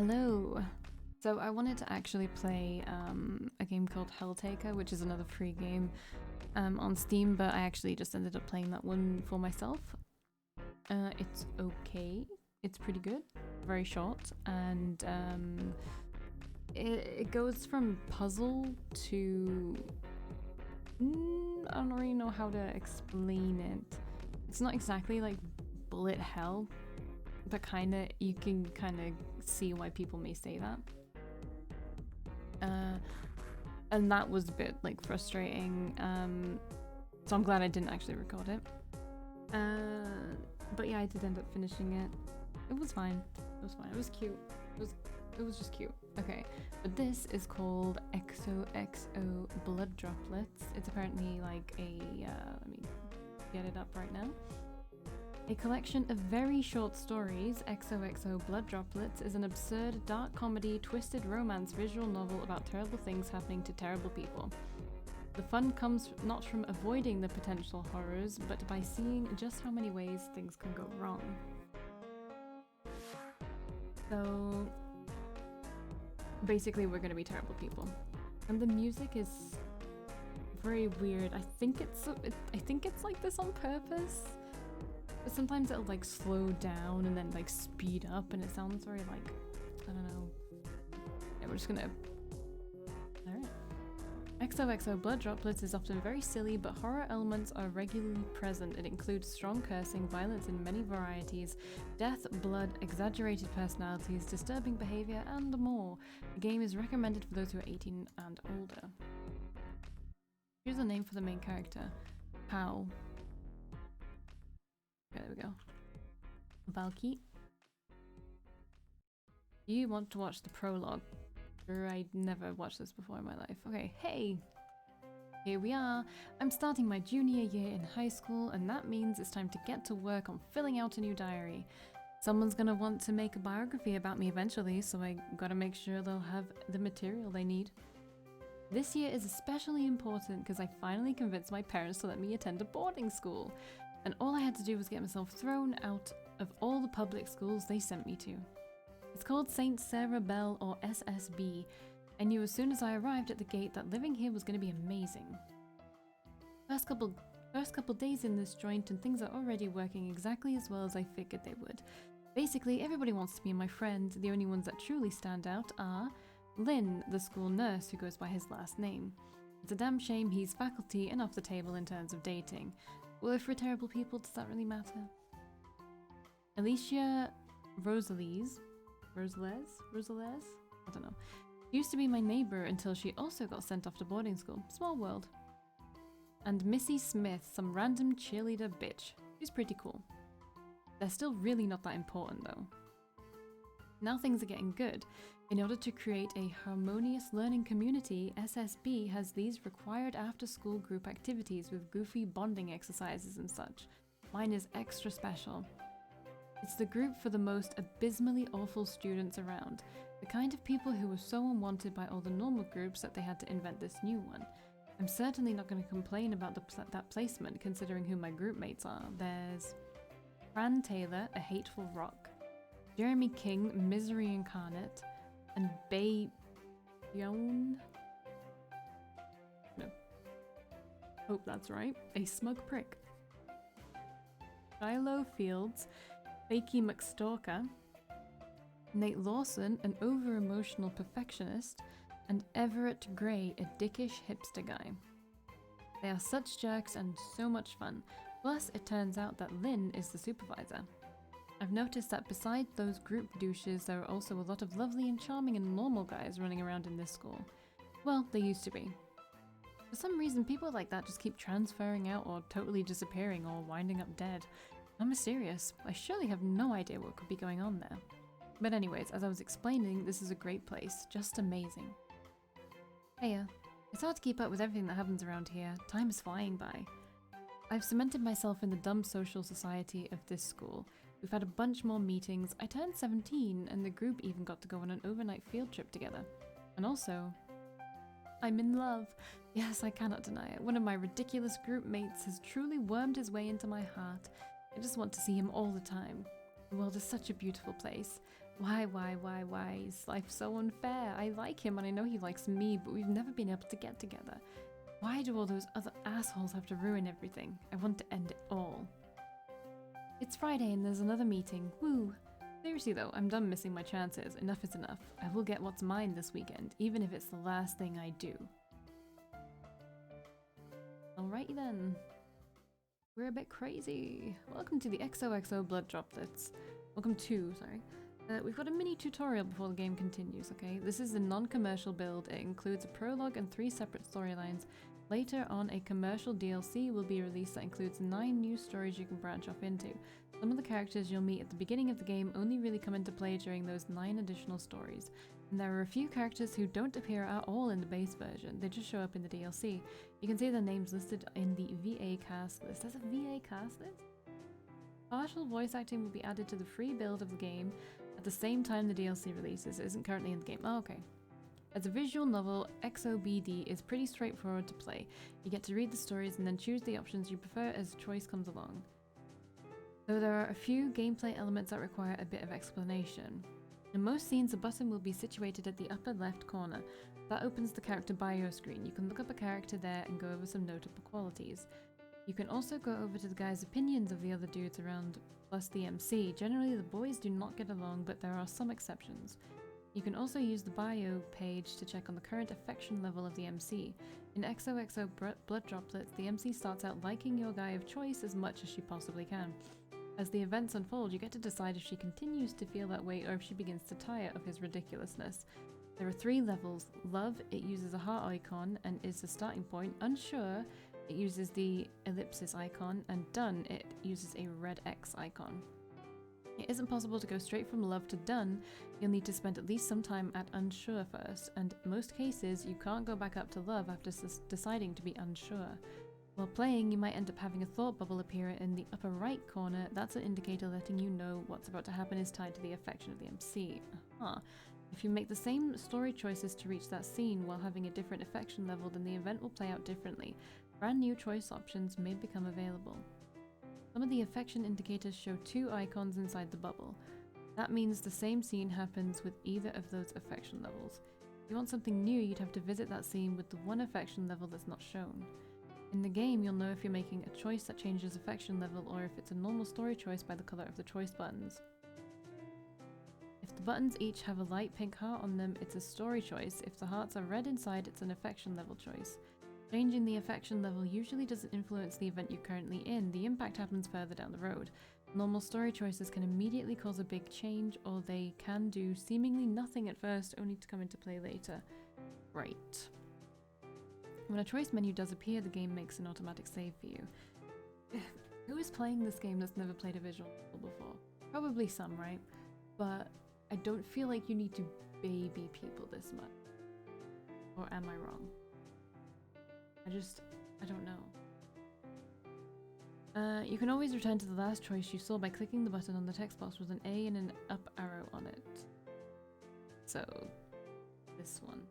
Hello. So I wanted to actually play a game called Helltaker, which is another free game on Steam, but I actually just ended up playing that one for myself. It's okay. It's pretty good. Very short, and it goes from puzzle to... I don't really know how to explain it. It's not exactly like bullet hell, but kinda, you can kinda see why people may say that. And that was a bit like frustrating, so I'm glad I didn't actually record it. But yeah, I did end up finishing it. It was fine. It was fine. It was cute. It was just cute. Okay, but this is called XOXO Blood Droplets. It's apparently like a, let me get it up right now. A collection of very short stories, XOXO Blood Droplets is an absurd, dark comedy, twisted romance visual novel about terrible things happening to terrible people. The fun comes not from avoiding the potential horrors, but by seeing just how many ways things can go wrong. So basically we're gonna be terrible people. And the music is very weird. I think it's like this on purpose. But sometimes it'll like slow down and then like speed up, and it sounds very like, I don't know. Yeah, we're just gonna... Alright. XOXO Blood Droplets is often very silly, but horror elements are regularly present. It includes strong cursing, violence in many varieties, death, blood, exaggerated personalities, disturbing behavior, and more. The game is recommended for those who are 18 and older. Here's a name for the main character. How? Okay, there we go. Valkii. Do you want to watch the prologue? I never watched this before in my life. Okay, hey! Here we are. I'm starting my junior year in high school, and that means it's time to get to work on filling out a new diary. Someone's gonna want to make a biography about me eventually, so I gotta make sure they'll have the material they need. This year is especially important because I finally convinced my parents to let me attend a boarding school. And all I had to do was get myself thrown out of all the public schools they sent me to. It's called St. Sarah Bell, or SSB. I knew as soon as I arrived at the gate that living here was going to be amazing. First couple days in this joint, and things are already working exactly as well as I figured they would. Basically, everybody wants to be my friend. The only ones that truly stand out are Lynn, the school nurse who goes by his last name. It's a damn shame he's faculty and off the table in terms of dating. Well, if we're terrible people, does that really matter? Alicia Rosales? I don't know. Used to be my neighbor until she also got sent off to boarding school. Small world. And Missy Smith, some random cheerleader bitch. She's pretty cool. They're still really not that important though. Now things are getting good. In order to create a harmonious learning community, SSB has these required after-school group activities with goofy bonding exercises and such. Mine is extra special. It's the group for the most abysmally awful students around. The kind of people who were so unwanted by all the normal groups that they had to invent this new one. I'm certainly not going to complain about that placement considering who my group mates are. There's PRAN Taylor, a hateful rock. Jeremy King, misery incarnate. And Bayon? No. Hope that's right. A smug prick. SHILOH Fields, Fakey McStalker, Nate Lawson, an over-emotional perfectionist, and Everett Gray, a dickish hipster guy. They are such jerks and so much fun. Plus, it turns out that Lynn is the supervisor. I've noticed that besides those group douches, there are also a lot of lovely and charming and normal guys running around in this school. Well, they used to be. For some reason, people like that just keep transferring out or totally disappearing or winding up dead. I'm mysterious. I surely have no idea what could be going on there. But anyways, as I was explaining, this is a great place. Just amazing. Heya. It's hard to keep up with everything that happens around here. Time is flying by. I've cemented myself in the dumb social society of this school. We've had a bunch more meetings. I turned 17 and the group even got to go on an overnight field trip together. And also, I'm in love. Yes, I cannot deny it. One of my ridiculous group mates has truly wormed his way into my heart. I just want to see him all the time. The world is such a beautiful place. Why is life so unfair? I like him and I know he likes me, but we've never been able to get together. Why do all those other assholes have to ruin everything? I want to end it all. It's Friday and there's another meeting. Woo! Seriously though, I'm done missing my chances. Enough is enough. I will get what's mine this weekend, even if it's the last thing I do. Alrighty then. We're a bit crazy. Welcome to the XOXO Blood Droplets. Welcome to, sorry. We've got a mini tutorial before the game continues, okay? This is a non-commercial build. It includes a prologue and 3 separate storylines. Later on, a commercial DLC will be released that includes 9 new stories you can branch off into. Some of the characters you'll meet at the beginning of the game only really come into play during those 9 additional stories. And there are a few characters who don't appear at all in the base version, they just show up in the DLC. You can see their names listed in the VA cast list. There's a VA cast list? Partial voice acting will be added to the free build of the game at the same time the DLC releases. It isn't currently in the game. Oh, okay. As a visual novel, XOBD is pretty straightforward to play. You get to read the stories and then choose the options you prefer as choice comes along. Though there are a few gameplay elements that require a bit of explanation. In most scenes, a button will be situated at the upper left corner. That opens the character bio screen. You can look up a character there and go over some notable qualities. You can also go over to the guy's opinions of the other dudes around, plus the MC. Generally, the boys do not get along, but there are some exceptions. You can also use the bio page to check on the current affection level of the MC. In XOXO Blood Droplets, the MC starts out liking your guy of choice as much as she possibly can. As the events unfold, you get to decide if she continues to feel that way or if she begins to tire of his ridiculousness. There are 3 levels. Love, it uses a heart icon and is the starting point. Unsure, it uses the ellipsis icon. And done, it uses a red X icon. It isn't possible to go straight from love to done. You'll need to spend at least some time at unsure first, and in most cases you can't go back up to love after deciding to be unsure. While playing, you might end up having a thought bubble appear in the upper right corner. That's an indicator letting you know what's about to happen is tied to the affection of the MC. If you make the same story choices to reach that scene while having a different affection level, then the event will play out differently. Brand new choice options may become available. Some of the affection indicators show 2 icons inside the bubble. That means the same scene happens with either of those affection levels. If you want something new, you'd have to visit that scene with the one affection level that's not shown. In the game, you'll know if you're making a choice that changes affection level or if it's a normal story choice by the color of the choice buttons. If the buttons each have a light pink heart on them, it's a story choice. If the hearts are red inside, it's an affection level choice. Changing the affection level usually doesn't influence the event you're currently in. The impact happens further down the road. Normal story choices can immediately cause a big change, or they can do seemingly nothing at first, only to come into play later. Right. When a choice menu does appear, the game makes an automatic save for you. Who is playing this game that's never played a visual novel before? Probably some, right? But I don't feel like you need to baby people this much. Or am I wrong? I don't know. You can always return to the last choice you saw by clicking the button on the text box with an A and an up arrow on it. So, this one.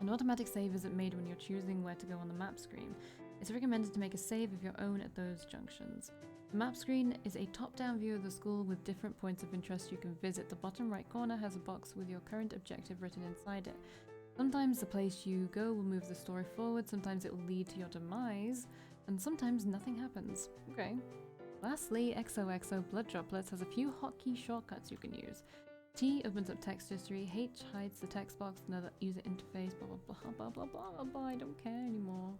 An automatic save isn't made when you're choosing where to go on the map screen. It's recommended to make a save of your own at those junctions. The map screen is a top-down view of the school with different points of interest you can visit. The bottom right corner has a box with your current objective written inside it. Sometimes the place you go will move the story forward, sometimes it will lead to your demise, and sometimes nothing happens. Okay. Lastly, XOXO Blood Droplets has a few hotkey shortcuts you can use. T opens up text history, H hides the text box, another user interface, blah blah blah blah blah blah blah blah. I don't care anymore.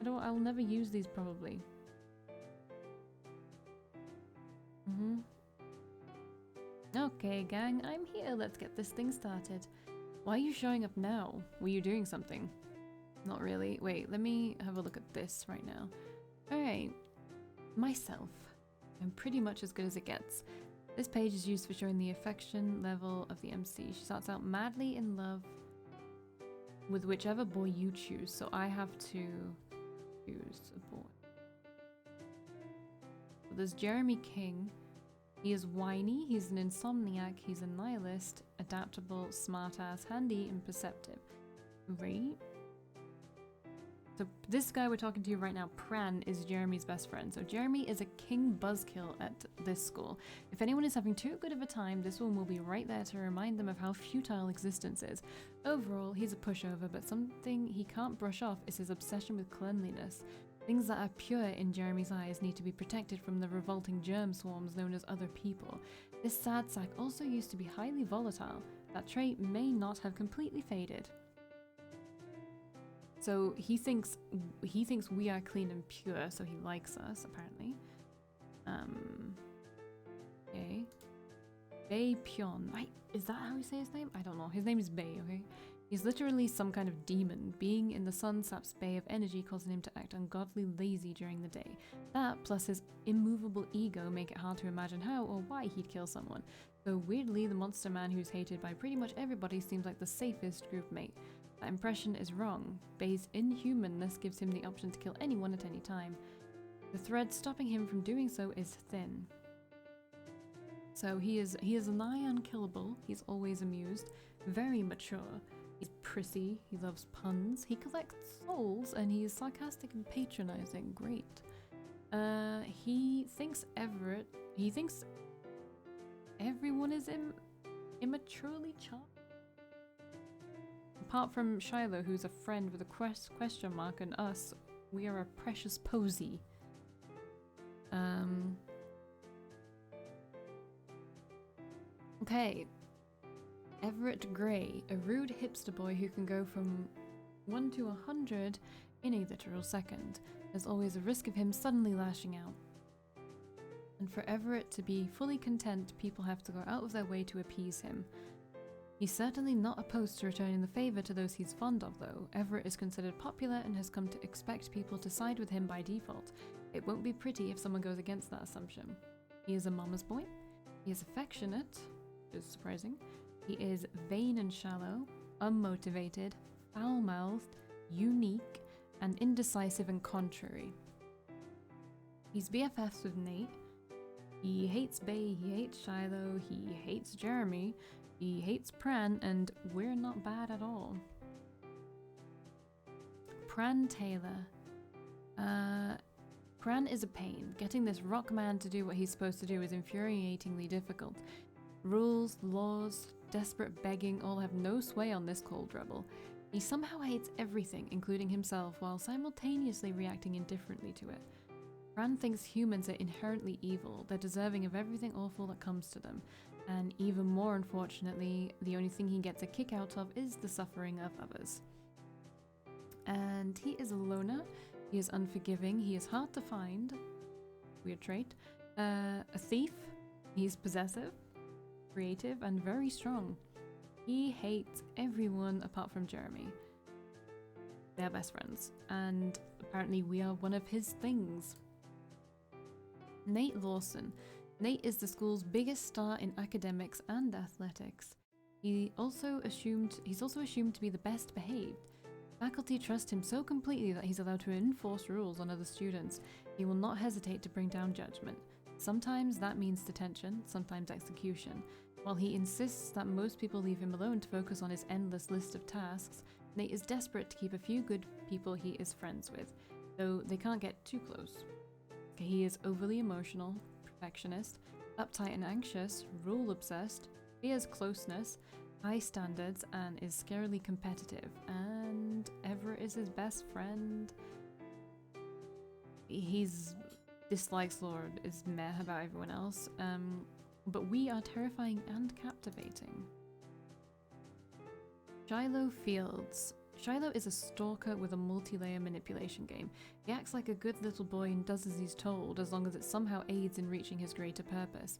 I'll never use these probably. Okay, gang, I'm here. Let's get this thing started. Why are you showing up now? Were you doing something? Not really. Wait, let me have a look at this right now. Alright. Myself. I'm pretty much as good as it gets. This page is used for showing the affection level of the MC. She starts out madly in love with whichever boy you choose, so I have to choose a boy. So there's Jeremy King. He is whiny, he's an insomniac, he's a nihilist, adaptable, smartass, handy, and perceptive. Right? So this guy we're talking to right now, Pran, is Jeremy's best friend. So Jeremy is a king buzzkill at this school. If anyone is having too good of a time, this one will be right there to remind them of how futile existence is. Overall, he's a pushover, but something he can't brush off is his obsession with cleanliness. Things that are pure in Jeremy's eyes need to be protected from the revolting germ swarms known as other people. This sad sack also used to be highly volatile. That trait may not have completely faded. So he thinks we are clean and pure, so he likes us, apparently. Okay. Bei Pion. Right, is that how you say his name? I don't know. His name is Bei, okay? He's literally some kind of demon. Being in the sun saps Bei of energy, causing him to act ungodly lazy during the day. That, plus his immovable ego, make it hard to imagine how or why he'd kill someone. Though weirdly, the monster man who's hated by pretty much everybody seems like the safest group mate. That impression is wrong. Bei's inhumanness gives him the option to kill anyone at any time. The thread stopping him from doing so is thin. So he is nigh unkillable. He's always amused, very mature. He's prissy, he loves puns, he collects souls, and he is sarcastic and patronizing. Great. He thinks everyone is immaturely charming. Apart from Shiloh, who's a friend with a question mark, and us, we are a precious posy. Okay. Everett Gray, a rude hipster boy who can go from 1 to 100 in a literal second. There's always a risk of him suddenly lashing out. And for Everett to be fully content, people have to go out of their way to appease him. He's certainly not opposed to returning the favour to those he's fond of, though. Everett is considered popular and has come to expect people to side with him by default. It won't be pretty if someone goes against that assumption. He is a mama's boy. He is affectionate, which is surprising. He is vain and shallow, unmotivated, foul-mouthed, unique, and indecisive and contrary. He's BFFs with Nate. He hates Bei, he hates Shiloh, he hates Jeremy, he hates Pran, and we're not bad at all. Pran Taylor. Pran is a pain. Getting this rock man to do what he's supposed to do is infuriatingly difficult. Rules, laws, desperate begging all have no sway on this cold rebel. He somehow hates everything, including himself, while simultaneously reacting indifferently to it. Pran thinks humans are inherently evil, they're deserving of everything awful that comes to them, and even more unfortunately, the only thing he gets a kick out of is the suffering of others. And he is a loner, he is unforgiving, he is hard to find, weird trait, a thief, he's possessive, creative, and very strong. He hates everyone apart from Jeremy. They're best friends, and apparently we are one of his things. Nate Lawson. Nate is the school's biggest star in academics and athletics. He's also assumed to be the best behaved. Faculty trust him so completely that he's allowed to enforce rules on other students. He will not hesitate to bring down judgment. Sometimes that means detention, sometimes execution. While he insists that most people leave him alone to focus on his endless list of tasks, Nate is desperate to keep a few good people he is friends with, though they can't get too close. He is overly emotional, perfectionist, uptight and anxious, rule-obsessed, fears closeness, high standards, and is scarily competitive. And Everett is his best friend. He's dislikes Lord, is meh about everyone else. But we are terrifying and captivating. Shiloh Fields. Shiloh is a stalker with a multi-layer manipulation game. He acts like a good little boy and does as he's told, as long as it somehow aids in reaching his greater purpose.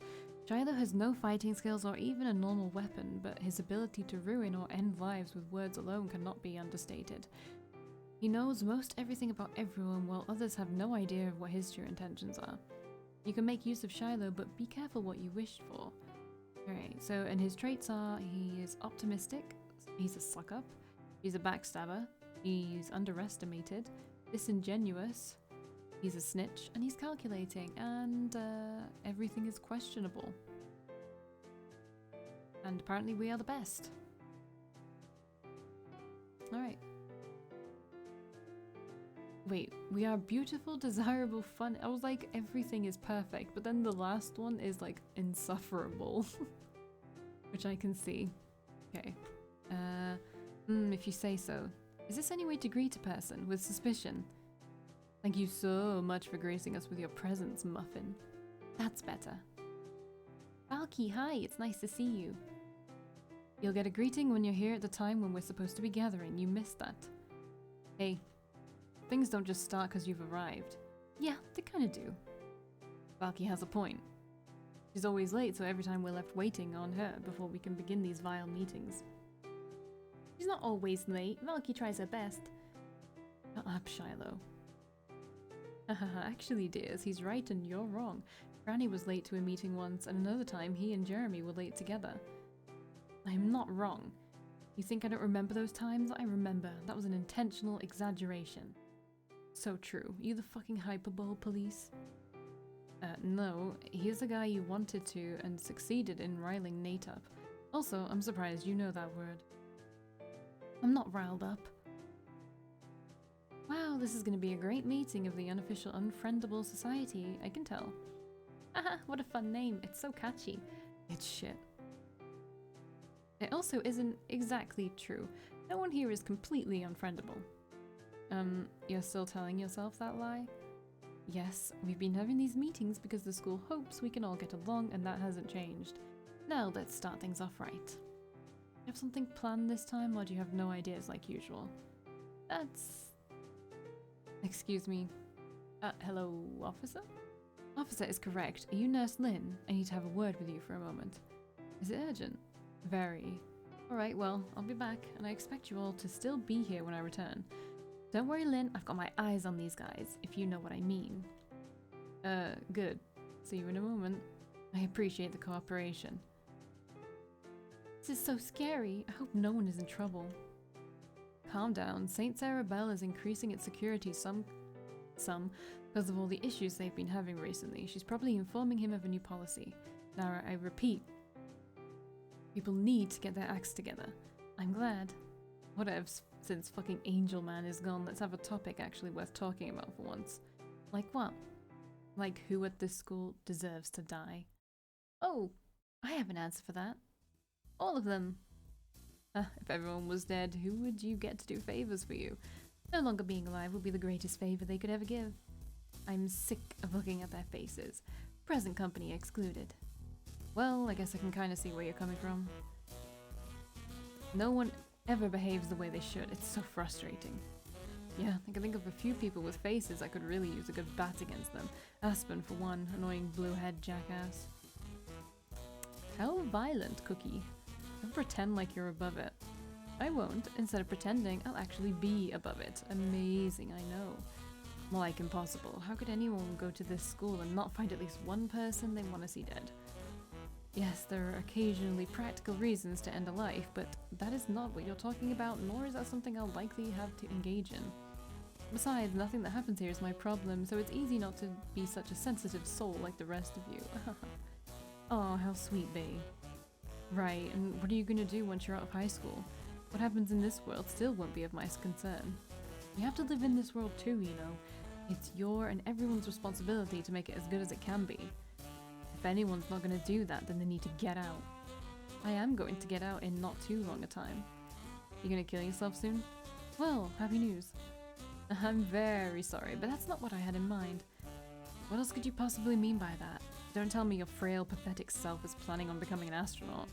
Shiloh has no fighting skills or even a normal weapon, but his ability to ruin or end lives with words alone cannot be understated. He knows most everything about everyone, while others have no idea of what his true intentions are. You can make use of Shiloh, but be careful what you wish for. Alright, so, and his traits are, he is optimistic, he's a suck-up, he's a backstabber, he's underestimated, disingenuous, he's a snitch, and he's calculating, and everything is questionable. And apparently we are the best. Alright. Wait, we are beautiful, desirable, fun. I was like, everything is perfect, but then the last one is like insufferable. Which I can see. Okay. If you say so. Is this any way to greet a person with suspicion? Thank you so much for gracing us with your presence, Muffin. That's better. Valkii, hi, it's nice to see you. You'll get a greeting when you're here at the time when we're supposed to be gathering. You missed that. Hey, things don't just start because you've arrived. Yeah, they kind of do. Valkii has a point. She's always late, so every time we're left waiting on her before we can begin these vile meetings. She's not always late. Valkii tries her best. Shut up, Shiloh. Actually, dears, he's right and you're wrong. Granny was late to a meeting once, and another time he and Jeremy were late together. I'm not wrong. You think I don't remember those times? I remember. That was an intentional exaggeration. So true. You the fucking hyperbole police? No. He's the guy you wanted to and succeeded in riling Nate up. Also, I'm surprised you know that word. I'm not riled up. Wow, this is going to be a great meeting of the unofficial Unfriendable Society, I can tell. Haha, what a fun name. It's so catchy. It's shit. It also isn't exactly true. No one here is completely unfriendable. You're still telling yourself that lie? Yes, we've been having these meetings because the school hopes we can all get along, and that hasn't changed. Now let's start things off right. You have something planned this time, or do you have no ideas like usual? That's... Excuse me. Hello, officer? Officer is correct. Are you Nurse Lynn? I need to have a word with you for a moment. Is it urgent? Very. Alright, well, I'll be back, and I expect you all to still be here when I return. Don't worry, Lynn, I've got my eyes on these guys, if you know what I mean. Good. See you in a moment. I appreciate the cooperation. This is so scary. I hope no one is in trouble. Calm down. St. Sarah Bell is increasing its security some because of all the issues they've been having recently. She's probably informing him of a new policy. Now, I repeat, people need to get their acts together. I'm glad. Whatevs, since fucking Angel Man is gone, let's have a topic actually worth talking about for once. Like what? Like who at this school deserves to die? Oh, I have an answer for that. All of them. If everyone was dead, who would you get to do favors for you? No longer being alive would be the greatest favor they could ever give. I'm sick of looking at their faces. Present company excluded. Well, I guess I can kind of see where you're coming from. No one ever behaves the way they should. It's so frustrating. Yeah, I can think of a few people with faces I could really use a good bat against them. Aspen, for one, annoying blue-head jackass. How violent, Cookie. Don't pretend like you're above it. I won't. Instead of pretending, I'll actually be above it. Amazing, I know. More like impossible. How could anyone go to this school and not find at least one person they want to see dead? Yes, there are occasionally practical reasons to end a life, but that is not what you're talking about, nor is that something I'll likely have to engage in. Besides, nothing that happens here is my problem, so it's easy not to be such a sensitive soul like the rest of you. Oh, how sweet, bae. Right, and what are you gonna do once you're out of high school? What happens in this world still won't be of my concern. You have to live in this world too, you know. It's your and everyone's responsibility to make it as good as it can be. If anyone's not going to do that, then they need to get out. I am going to get out in not too long a time. You going to kill yourself soon? Well, happy news. I'm very sorry, but that's not what I had in mind. What else could you possibly mean by that? Don't tell me your frail, pathetic self is planning on becoming an astronaut.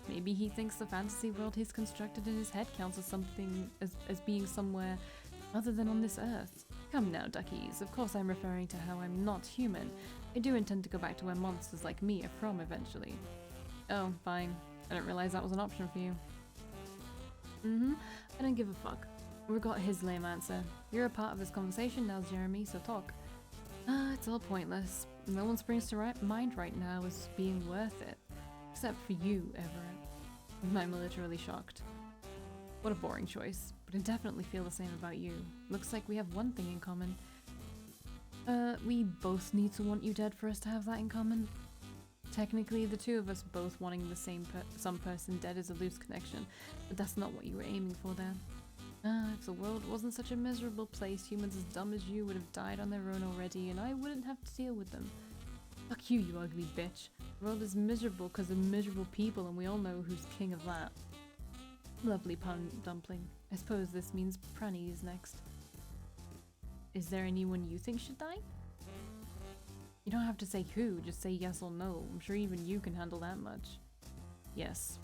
Maybe he thinks the fantasy world he's constructed in his head counts as something as being somewhere other than on this earth. Come now, duckies. Of course I'm referring to how I'm not human. I do intend to go back to where monsters like me are from eventually. Oh, fine. I didn't realize that was an option for you. I don't give a fuck. We got his lame answer. You're a part of this conversation now, Jeremy, so talk. It's all pointless. No one springs to mind right now as being worth it. Except for you, Everett. I'm literally shocked. What a boring choice, but I definitely feel the same about you. Looks like we have one thing in common. We both need to want you dead for us to have that in common. Technically, the two of us both wanting the same some person dead is a loose connection, but that's not what you were aiming for there. Ah, if the world wasn't such a miserable place, humans as dumb as you would have died on their own already, and I wouldn't have to deal with them. Fuck you, you ugly bitch. The world is miserable because of miserable people, and we all know who's king of that. Lovely pun, Dumpling. I suppose this means Pranny is next. Is there anyone you think should die? You don't have to say who, just say yes or no. I'm sure even you can handle that much. Yes.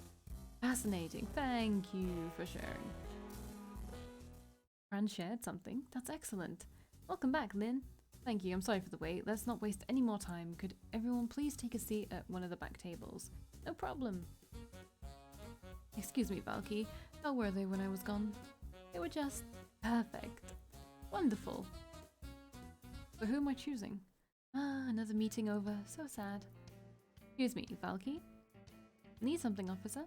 Fascinating. Thank you for sharing. Pran shared something. That's excellent. Welcome back, Lynn. Thank you. I'm sorry for the wait. Let's not waste any more time. Could everyone please take a seat at one of the back tables? No problem. Excuse me, Valkii. How were they when I was gone? They were just perfect. Wonderful. So who am I choosing? Ah, another meeting over. So sad. Excuse me, Valkii? Need something, officer?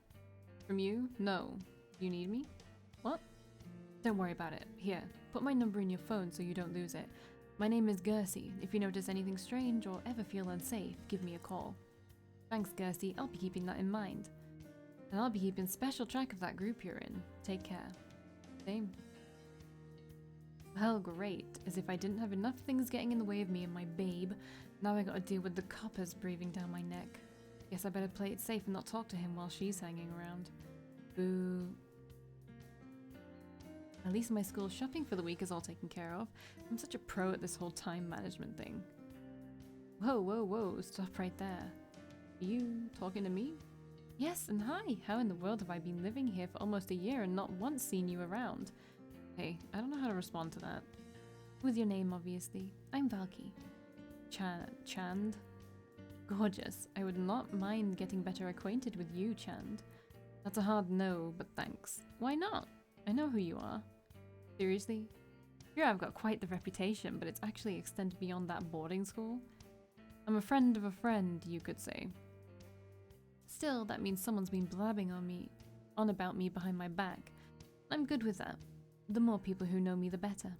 From you? No. You need me? What? Don't worry about it. Here, put my number in your phone so you don't lose it. My name is Gersie. If you notice anything strange or ever feel unsafe, give me a call. Thanks, Gersie. I'll be keeping that in mind. And I'll be keeping special track of that group you're in. Take care. Same. Well, great. As if I didn't have enough things getting in the way of me and my babe. Now I gotta deal with the coppers breathing down my neck. Guess I better play it safe and not talk to him while she's hanging around. Boo. At least my school shopping for the week is all taken care of. I'm such a pro at this whole time management thing. Whoa, whoa, whoa, stop right there. Are you talking to me? Yes, and hi! How in the world have I been living here for almost a year and not once seen you around? Hey, I don't know how to respond to that. With your name, obviously. I'm Valkii. Chand? Gorgeous. I would not mind getting better acquainted with you, Chand. That's a hard no, but thanks. Why not? I know who you are. Seriously? Here I've got quite the reputation, but it's actually extended beyond that boarding school. I'm a friend of a friend, you could say. Still, that means someone's been blabbing on about me behind my back. I'm good with that. The more people who know me, the better.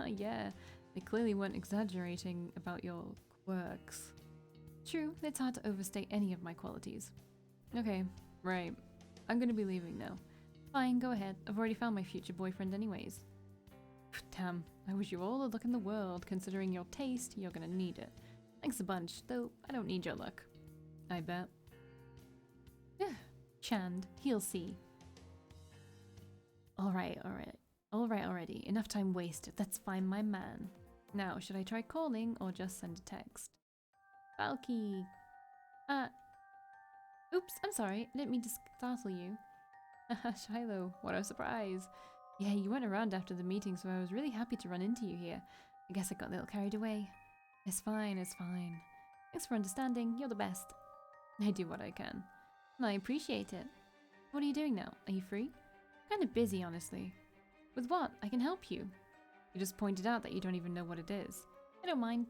Yeah, they clearly weren't exaggerating about your quirks. True, it's hard to overstate any of my qualities. Okay, right. I'm gonna be leaving now. Fine, go ahead. I've already found my future boyfriend anyways. Damn, I wish you all the luck in the world. Considering your taste, you're gonna need it. Thanks a bunch, though I don't need your luck. I bet. Chand, he'll see. Alright already. Enough time wasted. Let's find my man. Now, should I try calling or just send a text? Valkii! Oops, I'm sorry. I didn't mean to startle you. Haha, Shiloh, what a surprise. Yeah, you weren't around after the meeting, so I was really happy to run into you here. I guess I got a little carried away. It's fine, it's fine. Thanks for understanding. You're the best. I do what I can. And I appreciate it. What are you doing now? Are you free? Kind of busy, honestly. With what? I can help you. You just pointed out that you don't even know what it is. I don't mind.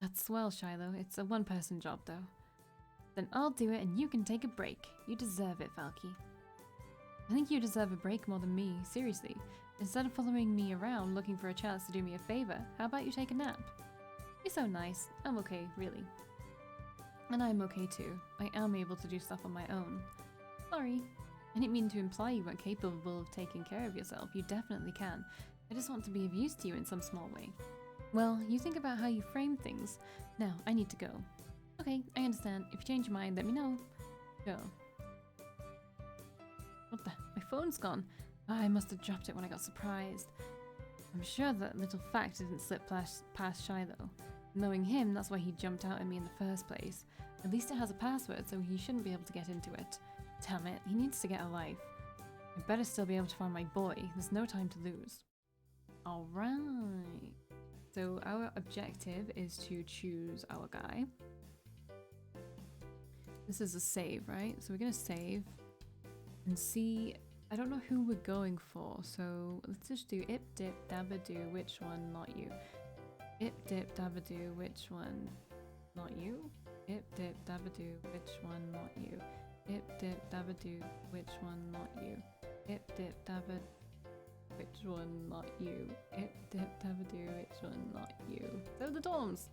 That's swell, Shiloh. It's a one-person job, though. Then I'll do it and you can take a break. You deserve it, Valkii. I think you deserve a break more than me, seriously. Instead of following me around looking for a chance to do me a favor, how about you take a nap? You're so nice. I'm okay, really. And I'm okay too. I am able to do stuff on my own. Sorry. I didn't mean to imply you weren't capable of taking care of yourself. You definitely can. I just want to be of use to you in some small way. Well, you think about how you frame things. Now, I need to go. Okay, I understand. If you change your mind, let me know. Go. What the? My phone's gone. I must have dropped it when I got surprised. I'm sure that little fact didn't slip past Shiloh. Knowing him, that's why he jumped out at me in the first place. At least it has a password, so he shouldn't be able to get into it. Damn it, he needs to get a life. I better still be able to find my boy. There's no time to lose. Alright. So our objective is to choose our guy. This is a save, right? So we're gonna save and see. I don't know who we're going for, so let's just do ip dip dabadoo, which one, not you. Ip dip dabadoo, which one, not you. Ip dip dabadoo, which one, not you. Ip dip dabadoo, which one, not you. Ip dip dabad, which one, not you. Ip dip dabadoo, which one, not you. So the dorms.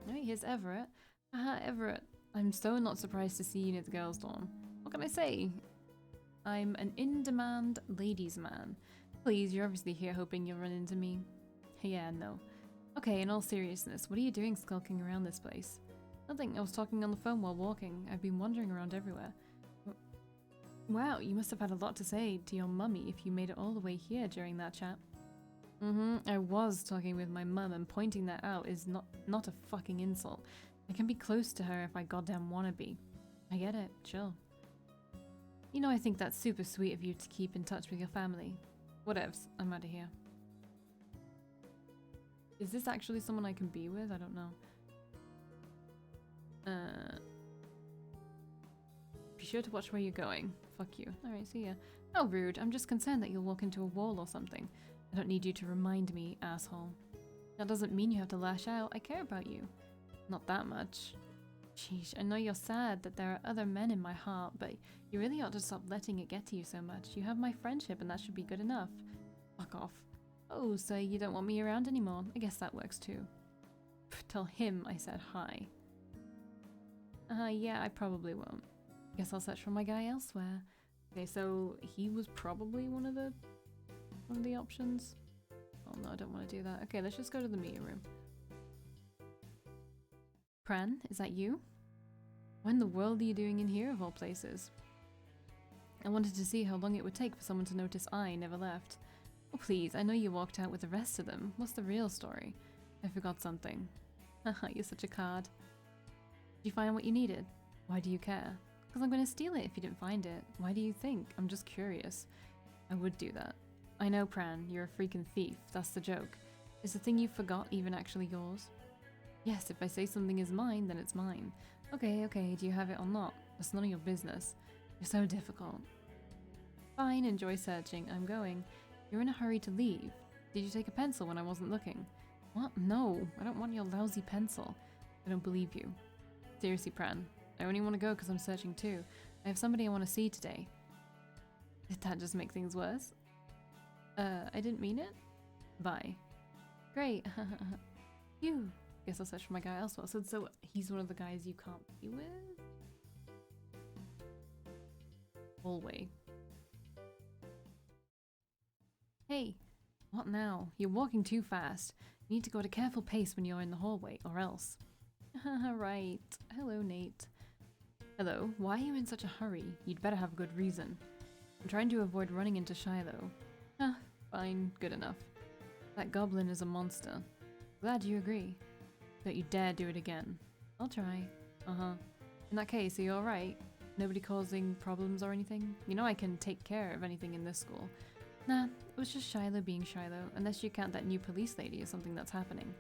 Alright, here's Everett. Haha, Everett. I'm so not surprised to see you near the girls' dorm. What can I say? I'm an in-demand ladies' man. Please, you're obviously here hoping you'll run into me. Yeah, no. Okay, in all seriousness, what are you doing skulking around this place? Nothing, I was talking on the phone while walking. I've been wandering around everywhere. Wow, you must have had a lot to say to your mummy if you made it all the way here during that chat. I was talking with my mum, and pointing that out is not a fucking insult. I can be close to her if I goddamn wanna be. I get it, chill. You know, I think that's super sweet of you to keep in touch with your family. Whatevs, I'm out of here. Is this actually someone I can be with? I don't know. Be sure to watch where you're going. Fuck you. Alright, see ya. How rude. I'm just concerned that you'll walk into a wall or something. I don't need you to remind me, asshole. That doesn't mean you have to lash out. I care about you. Not that much. Sheesh, I know you're sad that there are other men in my heart, but you really ought to stop letting it get to you so much. You have my friendship and that should be good enough. Fuck off. Oh, so you don't want me around anymore? I guess that works too. Tell him I said hi. Yeah, I probably won't. Guess I'll search for my guy elsewhere. Okay, so he was probably one of the options. Oh no, I don't want to do that. Okay, let's just go to the meeting room. Pran, is that you? What in the world are you doing in here of all places? I wanted to see how long it would take for someone to notice I never left. Oh please, I know you walked out with the rest of them. What's the real story? I forgot something. Haha, you're such a card. Did you find what you needed? Why do you care? Because I'm going to steal it if you didn't find it. Why do you think? I'm just curious. I would do that. I know, Pran, you're a freaking thief. That's the joke. Is the thing you forgot even actually yours? Yes, if I say something is mine, then it's mine. Okay, do you have it or not? That's none of your business. You're so difficult. Fine, enjoy searching. I'm going. You're in a hurry to leave. Did you take a pencil when I wasn't looking? What? No, I don't want your lousy pencil. I don't believe you. Seriously, Pran. I only want to go because I'm searching too. I have somebody I want to see today. Did that just make things worse? I didn't mean it? Bye. Great. Phew. Guess I'll search for my guy elsewhere. So he's one of the guys you can't be with? Hallway. Hey. What now? You're walking too fast. You need to go at a careful pace when you're in the hallway, or else. Right. Hello, Nate. Hello. Why are you in such a hurry? You'd better have a good reason. I'm trying to avoid running into Shiloh. Fine. Good enough. That goblin is a monster. Glad you agree. Don't you dare do it again. I'll try. In that case, are you alright? Nobody causing problems or anything? You know I can take care of anything in this school. Nah, it was just Shiloh being Shiloh, unless you count that new police lady as something that's happening.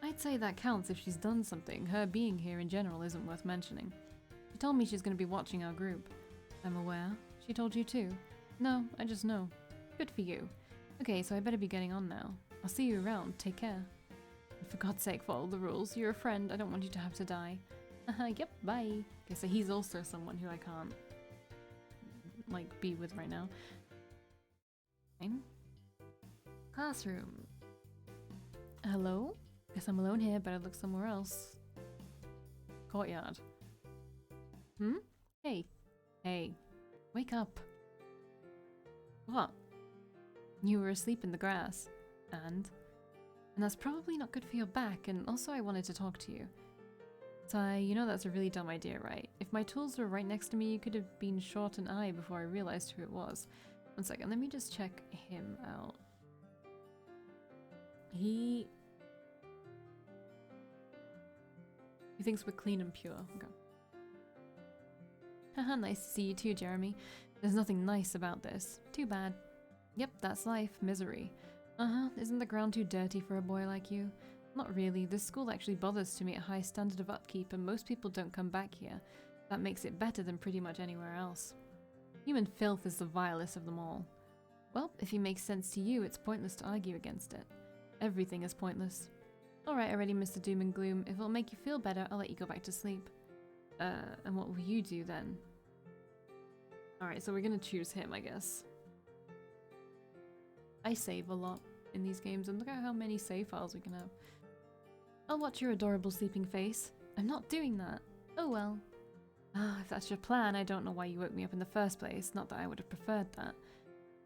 I'd say that counts if she's done something. Her being here in general isn't worth mentioning. She told me she's going to be watching our group. I'm aware. She told you too? No, I just know. Good for you. Okay, so I better be getting on now. I'll see you around. Take care. And for God's sake, follow the rules. You're a friend. I don't want you to have to die. Yep, bye. Okay, so he's also someone who I can't, like, be with right now. Fine. Classroom. Hello? Guess I'm alone here, better look somewhere else. Courtyard. Hey. Hey. Wake up. What? You were asleep in the grass. And that's probably not good for your back, and also I wanted to talk to you. Ty, you know that's a really dumb idea, right? If my tools were right next to me, you could have been shot an eye before I realized who it was. One second, let me just check him out. He thinks we're clean and pure. Okay. Haha, nice to see you too, Jeremy. There's nothing nice about this. Too bad. Yep, that's life. Misery. Isn't the ground too dirty for a boy like you? Not really. This school actually bothers to meet a high standard of upkeep, and most people don't come back here. That makes it better than pretty much anywhere else. Human filth is the vilest of them all. Well, if it makes sense to you, it's pointless to argue against it. Everything is pointless. Alright already, Mr. Doom and Gloom. If it'll make you feel better, I'll let you go back to sleep. And what will you do then? Alright, so we're gonna choose him, I guess. I save a lot in these games, and look at how many save files we can have. I'll watch your adorable sleeping face. I'm not doing that. Oh well. Ah, if that's your plan, I don't know why you woke me up in the first place. Not that I would have preferred that.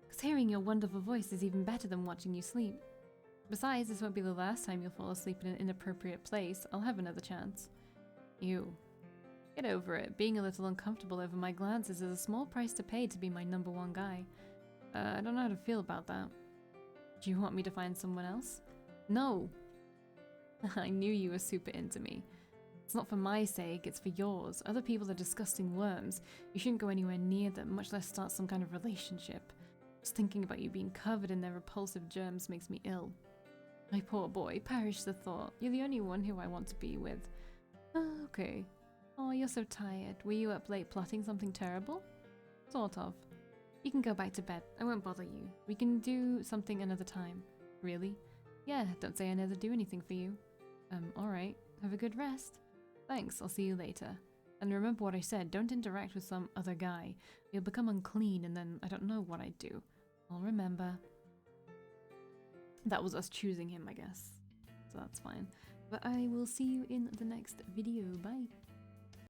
Because hearing your wonderful voice is even better than watching you sleep. Besides, this won't be the last time you'll fall asleep in an inappropriate place. I'll have another chance. You. Get over it. Being a little uncomfortable over my glances is a small price to pay to be my #1 guy. I don't know how to feel about that. Do you want me to find someone else? No. I knew you were super into me. It's not for my sake, it's for yours. Other people are disgusting worms. You shouldn't go anywhere near them, much less start some kind of relationship. Just thinking about you being covered in their repulsive germs makes me ill. My poor boy, perish the thought. You're the only one who I want to be with. Oh, okay. Oh, you're so tired. Were you up late plotting something terrible? Sort of. You can go back to bed. I won't bother you. We can do something another time. Really? Yeah, don't say I never do anything for you. Alright. Have a good rest. Thanks, I'll see you later. And remember what I said, don't interact with some other guy. You'll become unclean and then I don't know what I'd do. I'll remember. That was us choosing him, I guess. So that's fine. But I will see you in the next video. Bye.